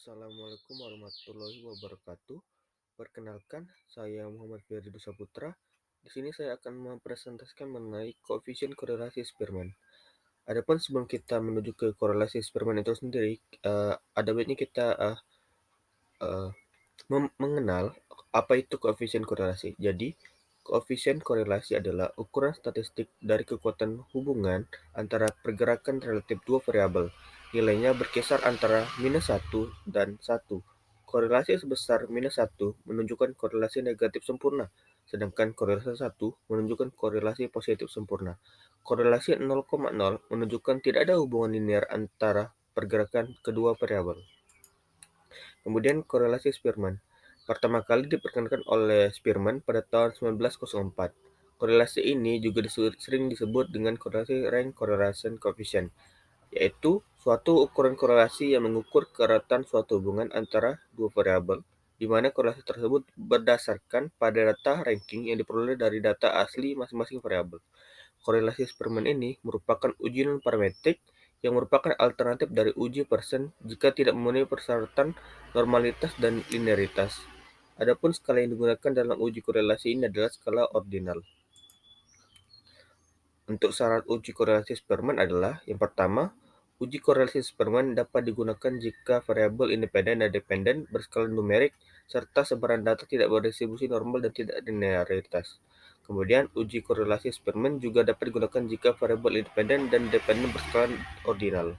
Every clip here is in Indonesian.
Assalamualaikum warahmatullahi wabarakatuh. Perkenalkan, saya Muhammad Ferdi Saputra. Di sini saya akan mempresentasikan mengenai koefisien korelasi Spearman. Adapun sebelum kita menuju ke korelasi Spearman itu sendiri, ada baiknya kita eh, mengenal apa itu koefisien korelasi. Jadi, koefisien korelasi adalah ukuran statistik dari kekuatan hubungan antara pergerakan relatif dua variabel. Nilainya berkisar antara -1 dan 1. Korelasi sebesar -1 menunjukkan korelasi negatif sempurna, sedangkan korelasi 1 menunjukkan korelasi positif sempurna. Korelasi 0,0 menunjukkan tidak ada hubungan linear antara pergerakan kedua variabel. Kemudian korelasi Spearman. Pertama kali diperkenalkan oleh Spearman pada tahun 1904. Korelasi ini juga sering disebut dengan korelasi rank correlation coefficient, yaitu suatu ukuran korelasi yang mengukur keratan suatu hubungan antara dua variabel, di mana korelasi tersebut berdasarkan pada data ranking yang diperoleh dari data asli masing-masing variabel. Korelasi Spearman ini merupakan uji non-parametrik yang merupakan alternatif dari uji persen jika tidak memenuhi persyaratan normalitas dan linearitas. Adapun skala yang digunakan dalam uji korelasi ini adalah skala ordinal. Untuk syarat uji korelasi Spearman adalah, yang pertama, uji korelasi Spearman dapat digunakan jika variabel independen dan dependen berskala numerik serta sebaran data tidak berdistribusi normal dan tidak linearitas. Kemudian, uji korelasi Spearman juga dapat digunakan jika variabel independen dan dependen berskala ordinal.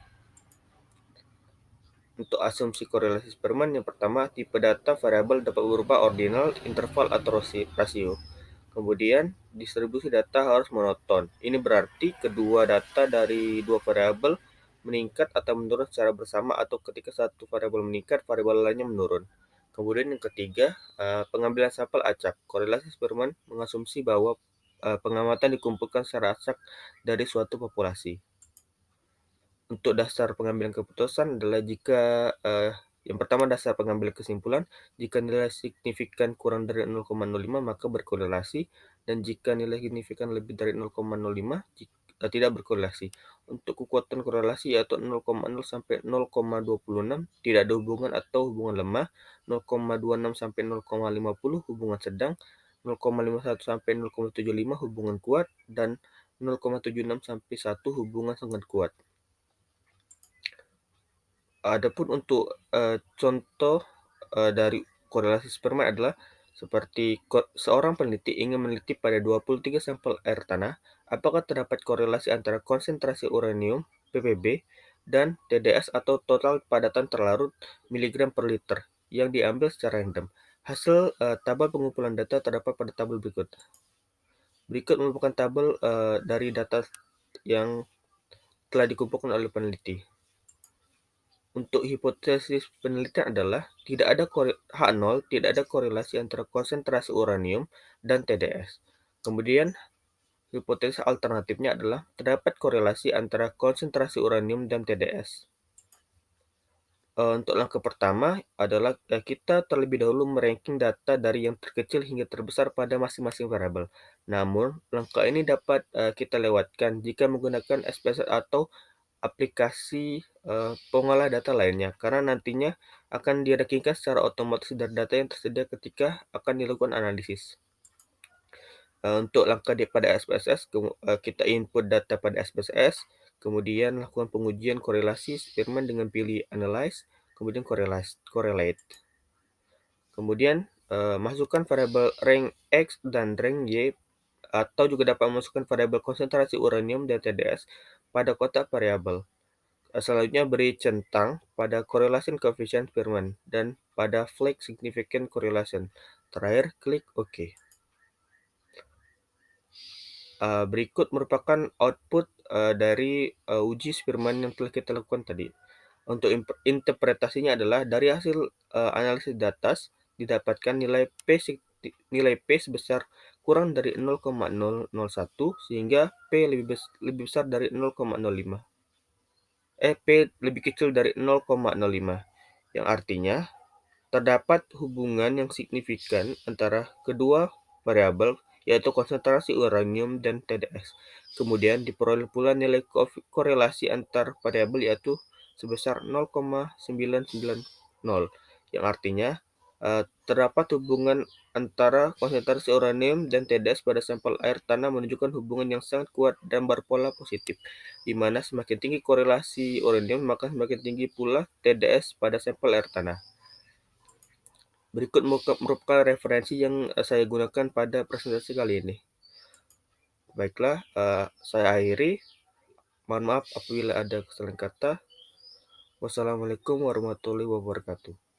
Untuk asumsi korelasi Spearman, yang pertama, tipe data variabel dapat berubah ordinal, interval, atau rasio. Kemudian, distribusi data harus monoton. Ini berarti kedua data dari dua variabel meningkat atau menurun secara bersama, atau ketika satu variabel meningkat, variabel lainnya menurun. Kemudian yang ketiga, pengambilan sampel acak. Korelasi Spearman mengasumsi bahwa pengamatan dikumpulkan secara acak dari suatu populasi. Untuk dasar pengambilan keputusan adalah jika yang pertama, dasar pengambilan kesimpulan, jika nilai signifikan kurang dari 0,05 maka berkorelasi, dan jika nilai signifikan lebih dari 0,05 tidak berkorelasi. Untuk kekuatan korelasi yaitu 0,0 sampai 0,26 tidak ada hubungan atau hubungan lemah, 0,26 sampai 0,50 hubungan sedang, 0,51 sampai 0,75 hubungan kuat, dan 0,76 sampai 1 hubungan sangat kuat. Adapun untuk contoh dari korelasi Spearman adalah seperti seorang peneliti ingin meneliti pada 23 sampel air tanah, apakah terdapat korelasi antara konsentrasi uranium ppb dan TDS atau total padatan terlarut miligram per liter yang diambil secara random. Hasil tabel pengumpulan data terdapat pada tabel berikut. Berikut merupakan tabel dari data yang telah dikumpulkan oleh peneliti. Untuk hipotesis penelitian adalah tidak ada H0 tidak ada korelasi antara konsentrasi uranium dan TDS. Kemudian hipotesis alternatifnya adalah terdapat korelasi antara konsentrasi uranium dan TDS. Untuk langkah pertama adalah kita terlebih dahulu meranking data dari yang terkecil hingga terbesar pada masing-masing variabel. Namun, langkah ini dapat kita lewatkan jika menggunakan SPSS atau aplikasi pengolah data lainnya, karena nantinya akan dirankingkan secara otomatis dari data yang tersedia ketika akan dilakukan analisis. Untuk langkah pada SPSS, kita input data pada SPSS, kemudian lakukan pengujian korelasi Spearman dengan pilih Analyze, kemudian Correlate. Kemudian masukkan variabel rank X dan rank Y, atau juga dapat memasukkan variabel konsentrasi uranium dan TDS pada kotak variabel. Selanjutnya beri centang pada correlation coefficient Spearman dan pada flag significant correlation. Terakhir, klik OK. Berikut merupakan output dari uji Spearman yang telah kita lakukan tadi. Untuk interpretasinya adalah dari hasil analisis data didapatkan nilai P sebesar kurang dari 0,001 sehingga P lebih besar dari 0,05. P lebih kecil dari 0,05, yang artinya terdapat hubungan yang signifikan antara kedua variabel, yaitu konsentrasi uranium dan TDS. Kemudian diperoleh pula nilai korelasi antar variabel yaitu sebesar 0,99. nol, yang artinya terdapat hubungan antara konsentrasi uranium dan TdS pada sampel air tanah menunjukkan hubungan yang sangat kuat dan berpola positif, di mana semakin tinggi korelasi uranium maka semakin tinggi pula TdS pada sampel air tanah. Berikut merupakan referensi yang saya gunakan pada presentasi kali ini. Baiklah, saya akhiri. Mohon maaf apabila ada kesalahan kata. Wassalamualaikum warahmatullahi wabarakatuh.